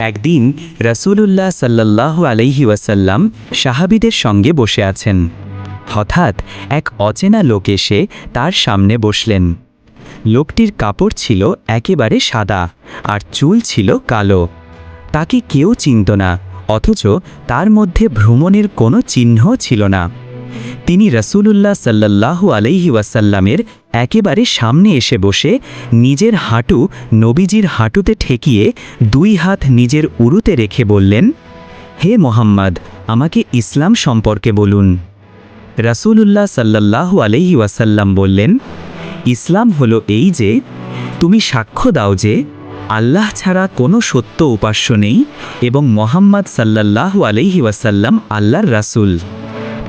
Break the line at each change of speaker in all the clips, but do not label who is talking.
একদিন রাসূলুল্লাহ সাল্লাল্লাহু আলাইহি ওয়াসাল্লাম সাহাবীদের সঙ্গে বসে আছেন। হঠাৎ এক অচেনা লোক এসে তার সামনে বসলেন। লোকটির কাপড় ছিল একেবারে সাদা আর চুল ছিল কালো। তাকে কেউ চিনত না, অথচ তার মধ্যে ভ্রমণের কোনো চিহ্নও ছিল না। তিনি রাসূলুল্লাহ সাল্লাল্লাহু আলাইহি ওয়াসাল্লামের একেবারে সামনে এসে বসে নিজের হাঁটু নবীজির হাঁটুতে ঠেকিয়ে দুই হাত নিজের উরুতে রেখে বললেন, হে মোহাম্মদ, আমাকে ইসলাম সম্পর্কে বলুন। রাসূলুল্লাহ সাল্লাল্লাহু আলাইহি ওয়াসাল্লাম বললেন, ইসলাম হলো এই যে তুমি সাক্ষ্য দাও যে আল্লাহ ছাড়া কোনো সত্য উপাস্য নেই এবং মোহাম্মদ সাল্লাল্লাহু আলাইহি ওয়াসাল্লাম আল্লাহর রাসূল।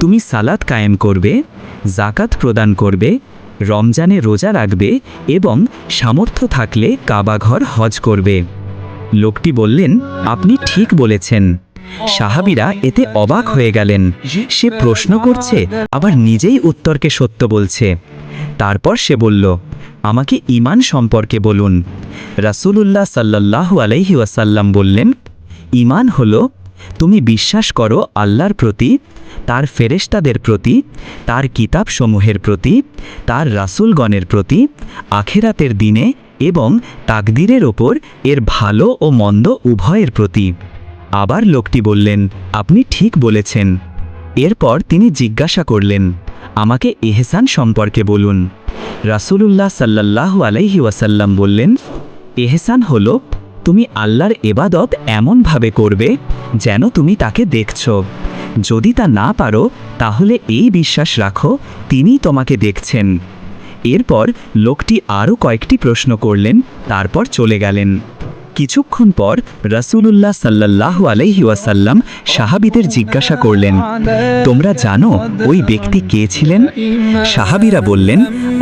তুমি সালাত কায়েম করবে, জাকাত প্রদান করবে, রমজানে রোজা রাখবে এবং সামর্থ্য থাকলে কাবাঘর হজ করবে। লোকটি বললেন, আপনি ঠিক বলেছেন। সাহাবীরা এতে অবাক হয়ে গেলেন। সে প্রশ্ন করছে আবার নিজেই উত্তরকে সত্য বলছে। তারপর সে বলল, আমাকে ঈমান সম্পর্কে বলুন। রাসূলুল্লাহ সাল্লাল্লাহু আলাইহি ওয়াসাল্লাম বললেন, ঈমান হলো তুমি বিশ্বাস করো আল্লাহর প্রতি, তার ফেরেশতাদের প্রতি, তার কিতাবসমূহের প্রতি, তার রাসূলগণের প্রতি, আখিরাতের দিনে এবং তাকদীরের ওপর এর ভালো ও মন্দ উভয়ের প্রতি। আবার লোকটি বললেন, আপনি ঠিক বলেছেন। এরপর তিনি জিজ্ঞাসা করলেন, আমাকে ইহসান সম্পর্কে বলুন। রাসূলুল্লাহ সাল্লাল্লাহু আলাইহি ওয়াসাল্লাম বললেন, ইহসান হলো তুমি আল্লাহর ইবাদত এমনভাবে করবে যেন তুমি তাকে দেখছো। যদি তা না পারো তাহলে এই বিশ্বাস রাখো তিনিই তোমাকে দেখছেন। এরপর লোকটি আরও কয়েকটি প্রশ্ন করলেন, তারপর চলে গেলেন। কিছুক্ষণ পর রাসূলুল্লাহ সাল্লাল্লাহু আলাইহি ওয়াসাল্লাম সাহাবীদের জিজ্ঞাসা করলেন, তোমরা জানো ওই ব্যক্তি কে ছিলেন? সাহাবীরা বললেন,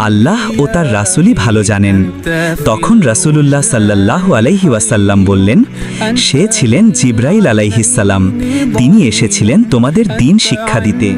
আল্লাহ ও তার রাসূলই ভালো জানেন। তখন রাসূলুল্লাহ সাল্লাল্লাহু আলাইহি ওয়াসাল্লাম বললেন, সে ছিলেন জিবরাইল আলাইহিস সালাম। তিনি এসেছিলেন তোমাদের দ্বীন শিক্ষা দিতে।